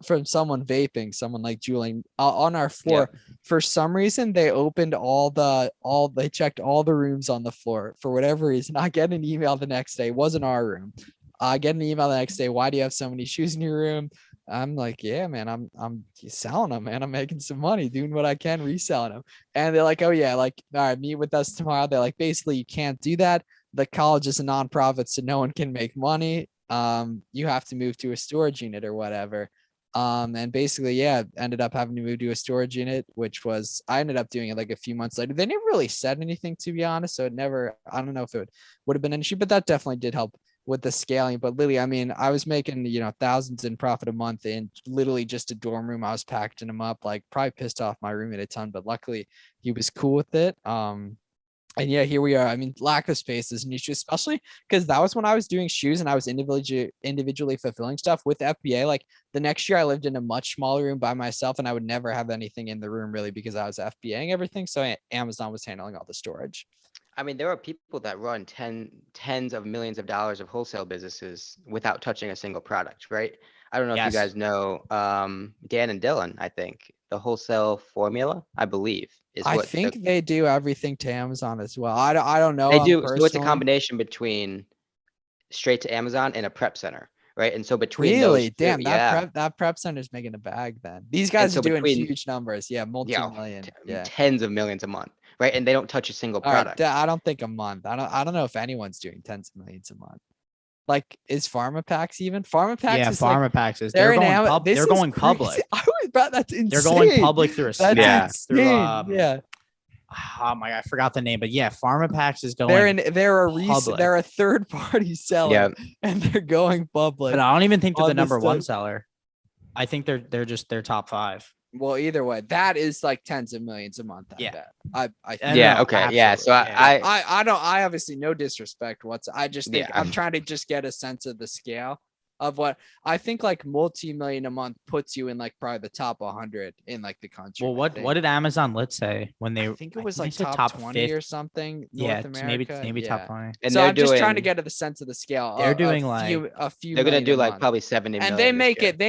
from someone vaping, someone like juuling on our floor. Yep. For some reason, they opened they checked all the rooms on the floor for whatever reason. I get an email the next day. It wasn't our room. I get an email the next day. Why do you have so many shoes in your room? I'm like, yeah, man, I'm selling them, man. I'm making some money, doing what I can, reselling them. And they're like, oh yeah, like, all right, meet with us tomorrow. They're like, basically, you can't do that. The college is a nonprofit, so no one can make money. You have to move to a storage unit or whatever. And basically, yeah, ended up having to move to a storage unit, which was, I ended up doing it like a few months later. They never really said anything, to be honest. So it never, I don't know if it would have been an issue, but that definitely did help with the scaling. But Lily, I mean, I was making, thousands in profit a month in literally just a dorm room. I was packaging them up, like probably pissed off my roommate a ton, but luckily he was cool with it. And yeah, here we are. I mean, lack of space is an issue, especially because that was when I was doing shoes and I was individually fulfilling stuff with FBA. Like the next year I lived in a much smaller room by myself and I would never have anything in the room really because I was FBAing everything. So Amazon was handling all the storage. I mean, there are people that run tens of millions of dollars of wholesale businesses without touching a single product, right? I don't know if you Yes. guys know Dan and Dylan, I think. The wholesale formula, I believe, is I what think they do everything to Amazon as well. I don't know. they them do. So it's a personally. combination between straight to Amazon and a prep center, right? And so between Really? those two, Damn, yeah. that prep center's making a bag then. These guys so are doing between- huge numbers. Yeah, multi-million. Yeah. tens of millions a month, right? And they don't touch a single All right, product. I don't think a month. I don't know if anyone's doing tens of millions a month. Like, is PharmaPacks even? PharmaPacks Yeah, is like, PharmaPacks is they're they're in going this they're is going crazy. public. I was about that's insane. They're going public through a That's Yeah. through insane. Yeah, oh my god, I forgot the name, but yeah, PharmaPacks is going public. they're a third party seller, Yeah. and they're going public. But I don't even think they're the on this number one stuff. seller. I think they're just their top 5. Well, either way, that is like tens of millions a month. I Yeah. bet. I Yeah. No, Okay. Yeah. So absolutely, yeah. I obviously no disrespect. I just think Yeah. I'm trying to just get a sense of the scale of what I think like multi-million a month puts you in like probably the top 100 in like the country. Well, I what think. did Amazon Lit say when they? I think it was they like said top 20 50. or something. Yeah, North it's America. maybe yeah. top 20. and So they're I'm just trying to doing- get the sense of the scale. They're doing a few. They're gonna million do a like month. probably 70 And million. they this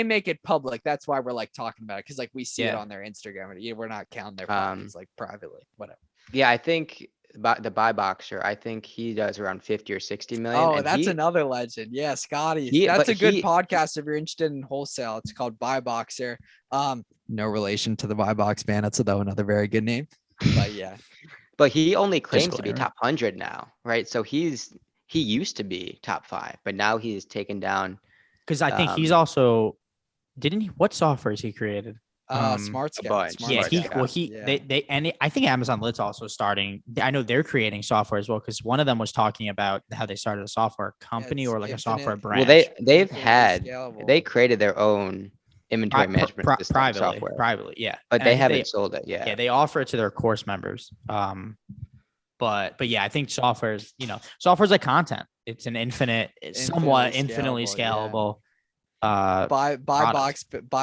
make year. it public. That's why we're like talking about it because like we see it Yeah. on their Instagram and we're not counting their pockets like privately. Whatever. Yeah, I think the buy boxer. I think he does around 50 or 60 million. Oh, and that's he, another legend. Yeah, Scotty. He- That's but a good he- podcast if you're interested in wholesale. It's called Buy Boxer. No relation to the Buy Box Bandits, though another very good name. But yeah. But he only claims to be Disclaimer. top 100 now, right? So he used to be top 5, but now he's taken down. Because I think he's also didn't he? What software has he created? Smart Scout. bunch. Smart Yeah, Smart Scout. Scout. I think Amazon Lit's also starting. I know they're creating software as well because one of them was talking about how they started a software company it's or like a software infinite- branch. Well, they've Infinitely had scalable. they created their own inventory management system software, privately, yeah. but And I they think haven't sold it yet. Yeah, they offer it to their course members. But yeah, I think software's like content. It's an somewhat infinitely scalable, scalable.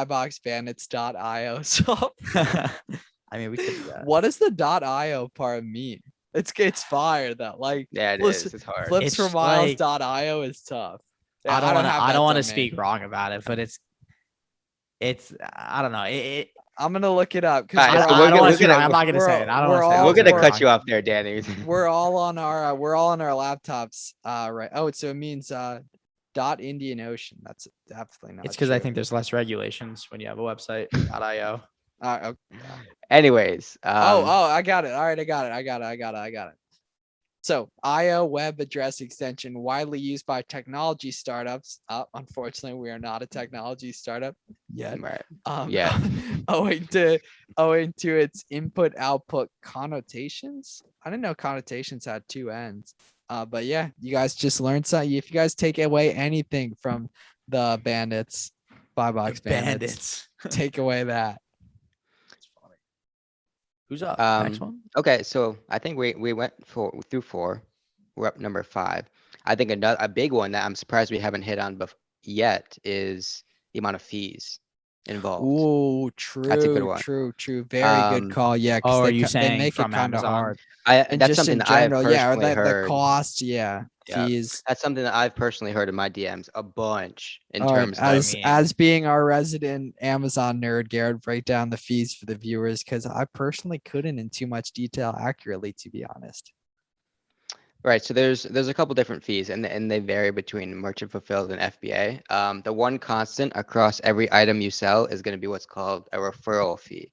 Buyboxbandits.io. So I mean, we could do that. what does the .io part mean? It's fire though. Like Yeah, it Flips- is. It's hard. flips It's for miles.io is tough. Yeah, I don't want to. have I that don't want to domain. speak wrong about it, but it's. I don't know. I'm gonna look it up Alright, because so I we're don't want gonna- to speak we're wrong. I'm not gonna we're say it. I don't all- want to say it. We're gonna we're- cut you off there, Danny. we're all on our laptops. Right. Oh, so it means Indian Ocean. That's definitely not. It's because I true. think there's less regulations when you have a website. .io. Okay. Anyways, I got it. All right, I got it. So IO web address extension widely used by technology startups. Unfortunately, we are not a technology startup yet. right. Yeah. owing to its input output connotations. I didn't know connotations had 2 ends. But yeah, you guys just learned something. If you guys take away anything from the Bandits, Buy Box Bandits, take away that. Who's up? Next one. Okay, so I think we went through 4. We're up number 5. I think a big one that I'm surprised we haven't hit on yet is the amount of fees involved. Ooh, That's a good true, one. true. Very good call. Yeah, because Oh, are you they saying make it from kind of Amazon? hard. And That's just something in that I've general, yeah, or personally the heard. cost, Yeah, fees. that's something that I've personally heard in my DMs a bunch in All right, terms I of. mean- as being our resident Amazon nerd, Garrett, break down the fees for the viewers because I personally couldn't in too much detail accurately, to be honest. Right, so there's a couple different fees, and they vary between merchant fulfilled and FBA. The one constant across every item you sell is going to be what's called a referral fee.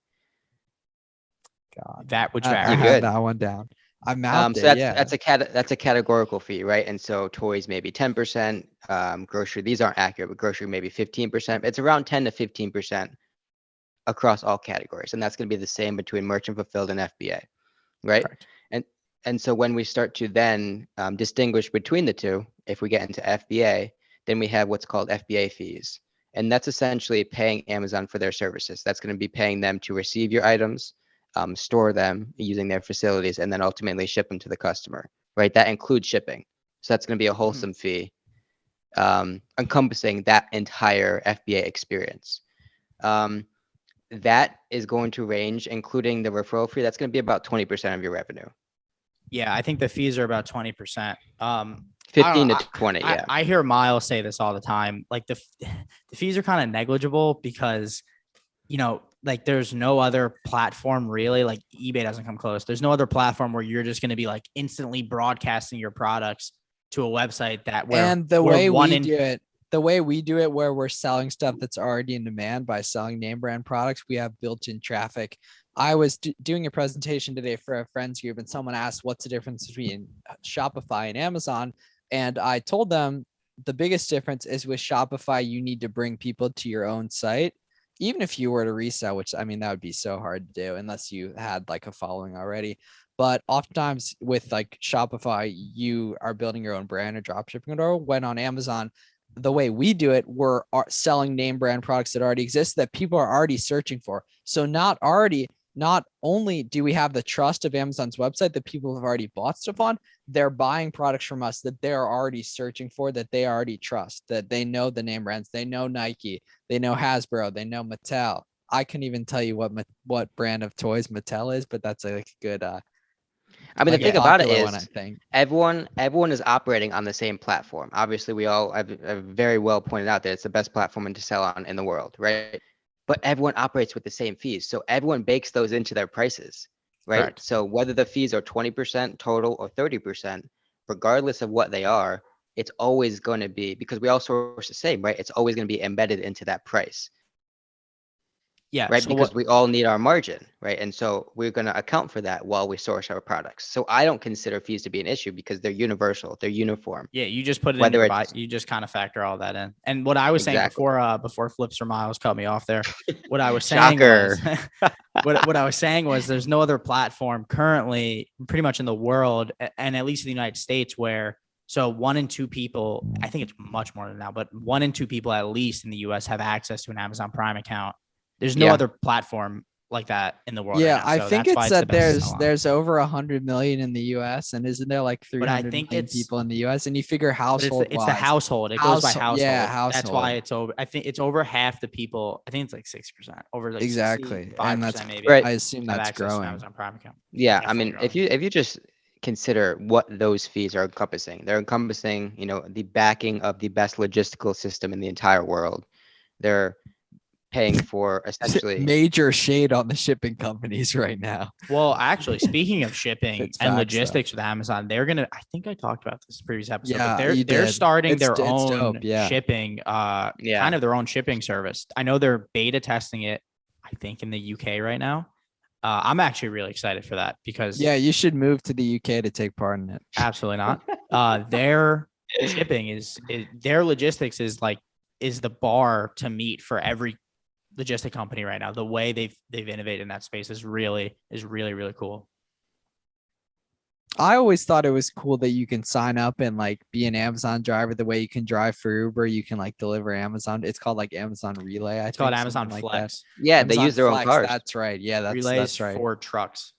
God, That which I varies. have good. that one down. I mouthed So it. Yeah. that's a categorical fee, right? And so toys maybe 10%, grocery, these aren't accurate, but grocery maybe 15%. It's around 10 to 15% across all categories, and that's going to be the same between merchant fulfilled and FBA, right? Correct. And so when we start to then distinguish between the two, if we get into FBA, then we have what's called FBA fees. And that's essentially paying Amazon for their services. That's going to be paying them to receive your items, store them using their facilities, and then ultimately ship them to the customer, right? That includes shipping. So that's going to be a wholesome fee encompassing that entire FBA experience. That is going to range, including the referral fee, that's going to be about 20% of your revenue. Yeah, I think the fees are about 20%. 15 to 20, yeah. I hear Miles say this all the time. Like the fees are kind of negligible because, like there's no other platform really, like eBay doesn't come close. There's no other platform where you're just going to be like instantly broadcasting your products to a website And the way we do it, where we're selling stuff that's already in demand by selling name brand products, we have built-in traffic. I was doing a presentation today for a friends group, and someone asked, what's the difference between Shopify and Amazon? And I told them the biggest difference is with Shopify, you need to bring people to your own site. Even if you were to resell, which I mean, that would be so hard to do unless you had like a following already. But oftentimes with like Shopify, you are building your own brand or drop shipping, or when on Amazon, the way we do it, we're selling name brand products that already exist that people are already searching for. So not only do we have the trust of Amazon's website that people have already bought stuff on, they're buying products from us that they're already searching for, that they already trust, that they know the name brands, they know Nike, they know Hasbro, they know Mattel. I couldn't even tell you what brand of toys Mattel is, but that's like a good I mean, the thing about it is one, I think. everyone is operating on the same platform. Obviously, we all have very well pointed out that it's the best platform to sell on in the world, right? But everyone operates with the same fees. So everyone bakes those into their prices, right? Correct. So whether the fees are 20% total or 30%, regardless of what they are, it's always going to be, because we all source the same, right? It's always going to be embedded into that price. Yeah. Right, So because we all need our margin, right? And so we're going to account for that while we source our products. So I don't consider fees to be an issue because they're universal, they're uniform. Yeah, you just put it in Whether your it's- you just kind of factor all that in. And what I was saying Exactly. before Flips or Miles cut me off there, what I was saying Shocker. was what I was saying was there's no other platform currently pretty much in the world, and at least in the United States, where so 1 in 2 people, I think it's much more than now, but 1 in 2 people at least in the US have access to an Amazon Prime account. There's no Yeah. other platform like that in the world. Yeah, right now. I So think that's why it's that the best to sell on. there's over 100 million in the US, and isn't there like 300 think million it's- people in the US? And you figure But household it's the household. It goes by household. Yeah, That's why household. it's over. I think it's over half the people. I think it's like 6%, over like Exactly. And that's 5% maybe. Right. I assume Have that's access to an growing. Amazon Prime account. Yeah, I Definitely mean, growing. if you just consider what those fees are encompassing, they're encompassing, the backing of the best logistical system in the entire world. They're paying for essentially. Major shade on the shipping companies right now. Well, actually, speaking of shipping It's and facts, logistics with Amazon, they're gonna. I think I talked about this in the previous episode. Yeah, but you they're did. starting It's their dope, own yeah. shipping. Yeah. Kind of their own shipping service. I know they're beta testing it. I think in the UK right now. I'm actually really excited for that because Yeah, you should move to the UK to take part in it. absolutely not. Their shipping their logistics is the bar to meet for every logistic company right now. The way they've innovated in that space is really really cool. I always thought it was cool that you can sign up and like be an Amazon driver. The way you can drive for Uber, you can like deliver Amazon. It's called like Amazon Relay. It's called Amazon Flex. Yeah, they Amazon use their own Flex, cars. That's right. Yeah, that's Relays right. for trucks.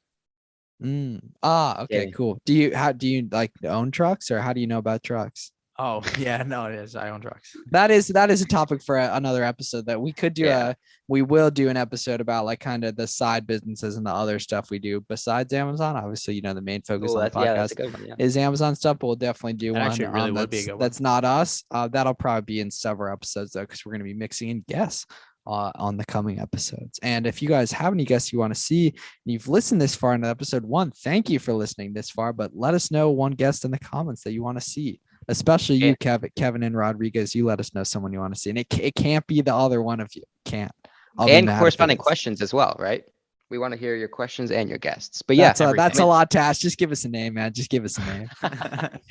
Okay, Yeah. cool. Do you like own trucks, or how do you know about trucks? Oh yeah, no, it is. I own trucks. That is a topic for another episode that we could do. Yeah. We will do an episode about like kind of the side businesses and the other stuff we do besides Amazon. Obviously, the main focus on the That's a podcast good one. Yeah. is Amazon stuff, but we'll definitely do That one. actually really would be a good one. That's not us. That'll probably be in several episodes though, because we're going to be mixing in guests on the coming episodes. And if you guys have any guests you want to see, and you've listened this far into episode 1, thank you for listening this far. But let us know one guest in the comments that you want to see. Especially you, Kevin and Rodriguez. You let us know someone you want to see, and it can't be the other one of you. Can't. And corresponding questions as well, right? We want to hear your questions and your guests. But yeah, that's a lot to ask. Just give us a name, man. Just give us a name. But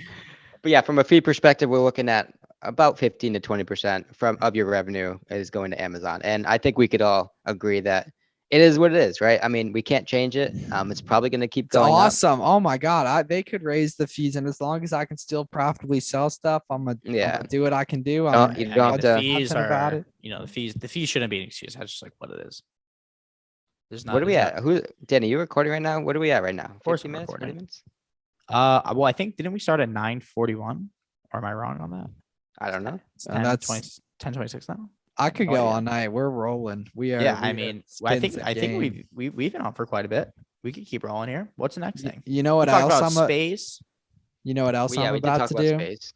yeah, from a fee perspective, we're looking at about 15 to 20% of your revenue is going to Amazon, and I think we could all agree that it is what it is, right? I mean, we can't change it. It's probably going to keep going. Awesome. Oh my God. They could raise the fees. And as long as I can still profitably sell stuff, I'm going to do what I can do. You don't have to. The fees are, the fees shouldn't be an excuse. That's just like what it is. There's not. What are we at? Danny, you recording right now? What are we at right now? 50 minutes, 40 minutes? Well, I think, didn't we start at 9:41? Or am I wrong on that? I don't know. It's 10:26 now. I could go all night. We're rolling. We are. Yeah, I think we've been on for quite a bit. We could keep rolling here. What's the next thing? You know what else? Space. You know what else I'm about to do? Space.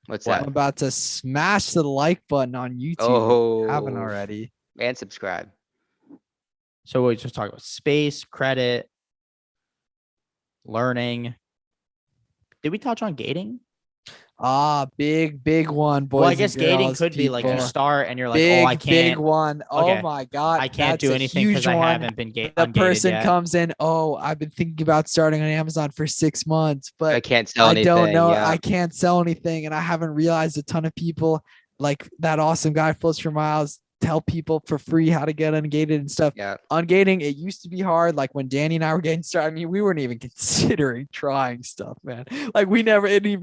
What's that? I'm about to smash the like button on YouTube. Oh, if you haven't already. And subscribe. So we just talk about space, credit, learning. Did we touch on gating? Big one, boys. Well, I guess gating could be like you start and you're like, big, oh, I can't. Big one. Okay. Oh my God. I can't do anything because I haven't been gated. The person comes in, oh, I've been thinking about starting on Amazon for 6 months, but I can't sell anything. I don't know. Yeah. I can't sell anything. And I haven't realized a ton of people like that awesome guy, Floats for Miles, tell people for free how to get ungated and stuff. Yeah. Ungating, it used to be hard. Like when Danny and I were getting started, I mean, we weren't even considering trying stuff, man. Like we never even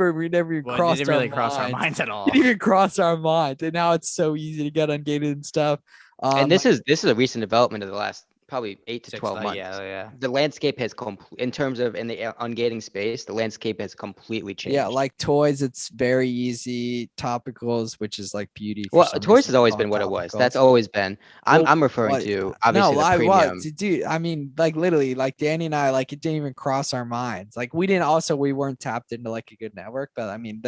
crossed our minds at all. It didn't even cross our minds. And now it's so easy to get ungated and stuff. And this is a recent development of the last probably 8 to 12 months. Yeah. The landscape has in terms of in the ungating space, the landscape has completely changed. Yeah, like toys, it's very easy. Topicals, which is like beauty. Well, toys has always been what it was. That's always been. I'm referring to obviously the premium. Dude, I mean, like literally, like Danny and I, like it didn't even cross our minds. Like we weren't tapped into like a good network, but I mean,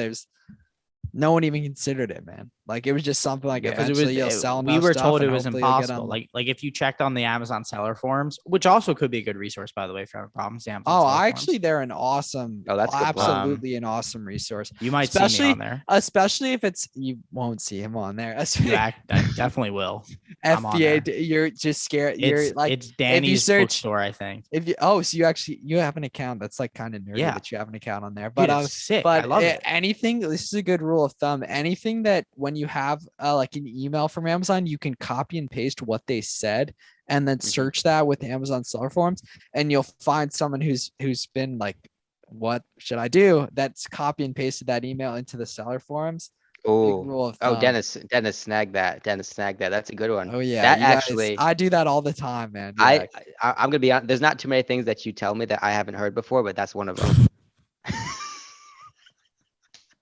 no one even considered it, man. Like it was just something like eventually you'll sell. We were told it was impossible. Like if you checked on the Amazon seller forums, which also could be a good resource, by the way, if you have problems. They're an awesome. Oh, that's absolutely an awesome resource. You might see me on there, especially if you won't see him on there. I definitely will. FBA, you're just scared. It's Danny's bookstore, I think. So you have an account that's like kind of nerdy that you have an account on there. But dude, it's sick. But I love it. Anything. This is a good rule of thumb. Anything that when you have like an email from Amazon, you can copy and paste what they said and then search that with the Amazon seller forms, and you'll find someone who's been like, what should I do? That's copy and pasted that email into the seller forums. Oh, Dennis snagged that. That's a good one. Oh yeah. I do that all the time, man. Yeah. I'm gonna be honest. There's not too many things that you tell me that I haven't heard before, but that's one of them.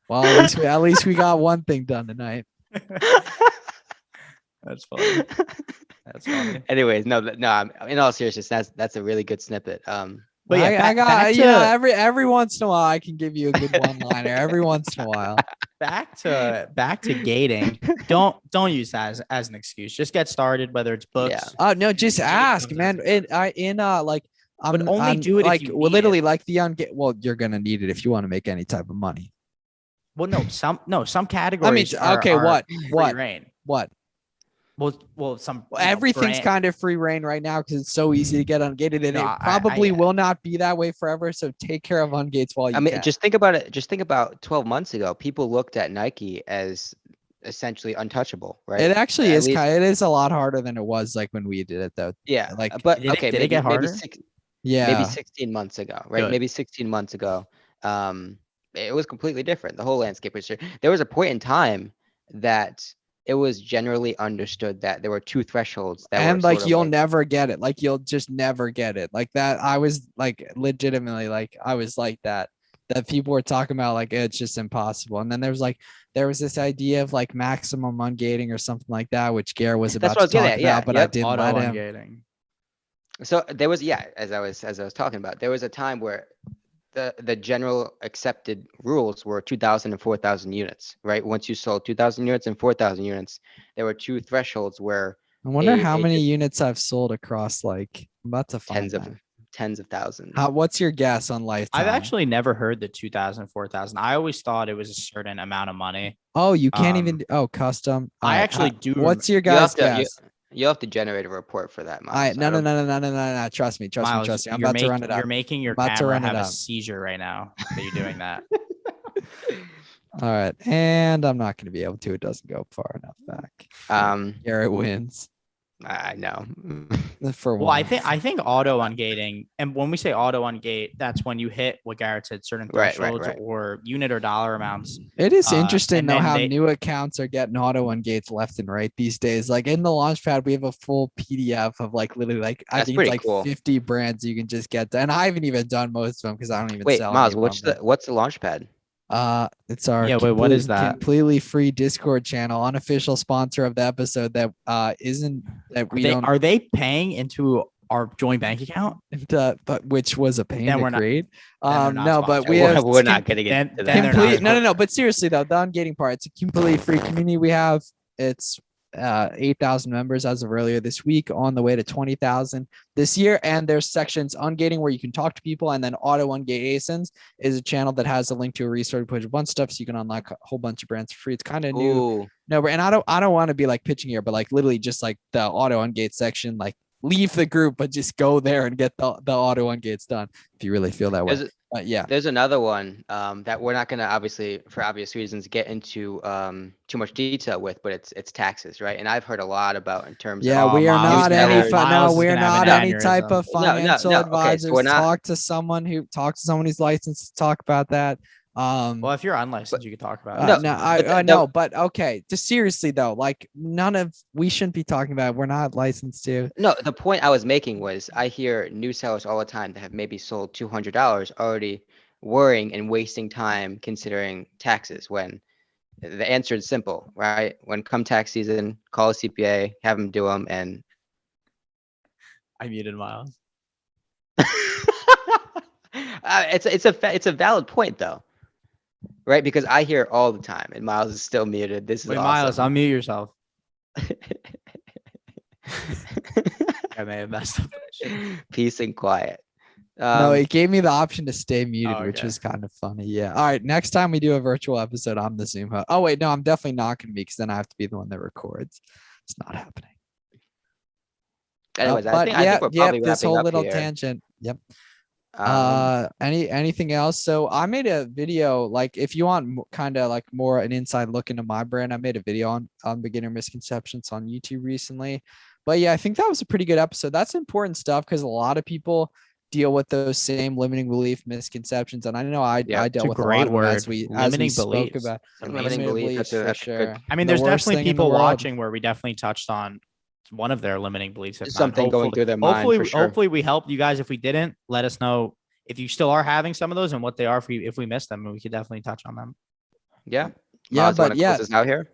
Well, at least we got one thing done tonight. That's funny. Anyways, no. In all seriousness, that's a really good snippet. But yeah, every once in a while I can give you a good one-liner. Every once in a while. Back to gating. Don't use that as an excuse. Just get started, whether it's books. Yeah. Oh no, just ask, man. Do it like if you literally it. Like the well, you're gonna need it if you want to make any type of money. Well, some categories. I mean, okay, what? Reign. What? Well, everything's kind of free reign right now because it's so easy to get ungated, and it probably will not be that way forever. So take care of ungates while you can. Just think about it. Just think about 12 months ago, people looked at Nike as essentially untouchable, right? It actually is it is a lot harder than it was like when we did it though. Yeah, like but did it get harder? Yeah. maybe 16 months ago, right? Good. Maybe 16 months ago. It was completely different. The whole landscape was there was a point in time that it was generally understood that there were two thresholds that were And sort like of you'll like never get it. Like you'll just never get it. Like that. I was like legitimately like I was like that. That people were talking about like it's just impossible. And then there was this idea of like maximum ungating or something like that, which Garrett was that's about what I to was getting talk at. Yeah, about, but I yep. didn't Auto let him. ungating. So there was, yeah, as I was talking about, there was a time where the general accepted rules were 2,000 and 4,000 units, right? Once you sold 2,000 units and 4,000 units, there were two thresholds where I wonder how a many units I've sold across like I'm about to find tens of thousands. what's your guess on lifetime? I've actually never heard the 2,000, 4,000. I always thought it was a certain amount of money. Oh, you can't even custom. I All right, actually do. What's your You have guys' to guess? you have to generate a report for that, All right, Miles. no. Trust me. Miles, I'm about to run it up. You're making your About to camera run it have a up. seizure right now that you're doing that. All right, and I'm not going to be able to. It doesn't go far enough back. Garrett wins I know. for Well, one. I think auto ungating, and when we say auto ungate, that's when you hit what Garrett said, certain Right, thresholds right. or unit or dollar amounts. It is interesting and though then how they- new accounts are getting auto ungates left and right these days. Like in the Launchpad, we have a full PDF of like literally like I That's think it's pretty like cool. 50 brands you can just get. And I haven't even done most of them because I don't even Wait, sell. Miles, any of them, what's the Launchpad? It's our Yeah, wait, what is that? completely free Discord channel, unofficial sponsor of the episode that isn't that we don't Are they paying into our joint bank account? but which was a pain Then to we're not- create. they're not No, but sponsored. we have We're not getting then- into then they're that. not complete sponsored. no, but seriously though, the ungating part, it's a completely free community we have. It's 8,000 members as of earlier this week, on the way to 20,000 this year. And there's sections ungating where you can talk to people, and then auto ungate ASINs is a channel that has a link to a resource page, a bunch of stuff so you can unlock a whole bunch of brands for free. It's kind of new. Ooh, No, and I don't want to be like pitching here, but like literally just like the auto ungate section, like leave the group, but just go there and get the auto ungates done if you really feel that way. Yeah. there's another one that we're not gonna, obviously for obvious reasons, get into too much detail with, but it's taxes, right? And I've heard a lot about in terms Yeah, of we are Miles not is any gonna- Miles is we are gonna have not an any type aneurysm. of financial no. Okay, so advisors. we're not- Talk to someone who's licensed to talk about that. Well, if you're unlicensed, you could talk about no, it. No, but I the- know, but okay. Just seriously though, like we shouldn't be talking about it. We're not licensed to. No, the point I was making was I hear new sellers all the time that have maybe sold $200 already worrying and wasting time considering taxes, when the answer is simple, right? When come tax season, call a CPA, have them do them, and I muted Miles. it's a valid point though, right? Because I hear it all the time, and Miles is still muted. This is Wait, Miles, awesome. unmute yourself. I may have messed up. Peace and quiet. No, it gave me the option to stay muted, Oh, which okay. was kind of funny. Yeah. All right. Next time we do a virtual episode, I'm the Zoom host. Oh wait, no, I'm definitely not going to be because then I have to be the one that records. It's not happening. Anyways, But I think we're probably this wrapping whole up little here. tangent. Yep. Um, Anything else? So I made a video, like if you want kind of like more an inside look into my brand, I made a video on beginner misconceptions on YouTube recently. But yeah, I think that was a pretty good episode. That's important stuff because a lot of people deal with those same limiting belief misconceptions, and I know I Yeah, dealt a with a great lot of them word. as we Limiting spoke beliefs. about. limiting belief, that's for a sure. good, I mean, The there's worst definitely thing in the people world. watching where we definitely touched on one of their limiting beliefs. If not, something going hopefully- through their mind for sure. Hopefully we helped you guys. If we didn't, let us know if you still are having some of those and what they are. If we missed them, we could definitely touch on them. Yeah. Yeah, Miles, you but wanna yeah, close us out here?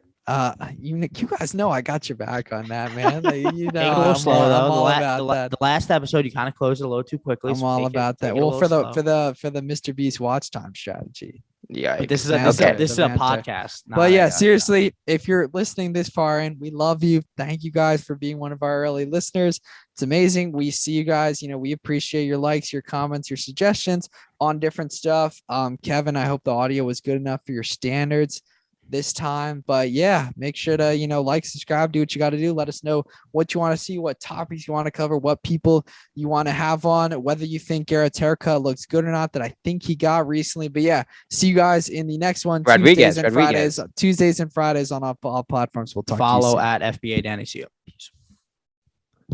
you guys know I got your back on that, man. Like, you know, Take it a little I'm slow all though. about that. The last episode, you kind of closed it a little too quickly. I'm so all take it- about take that. it a Well, for little the slow. Mr. Beast watch time strategy. Yeah. But this is Okay. this is a podcast. But yeah, seriously, if you're listening this far in, we love you. Thank you guys for being one of our early listeners. It's amazing. We see you guys. You know, we appreciate your likes, your comments, your suggestions on different stuff. Kevin, I hope the audio was good enough for your standards this time. But yeah, make sure to, like, subscribe, do what you got to do. Let us know what you want to see, what topics you want to cover, what people you want to have on, whether you think Garrett's haircut looks good or not, that I think he got recently. But yeah, see you guys in the next one. Rodriguez. Tuesdays and Fridays on all platforms. We'll talk to you follow soon. at FBA Danny Seal.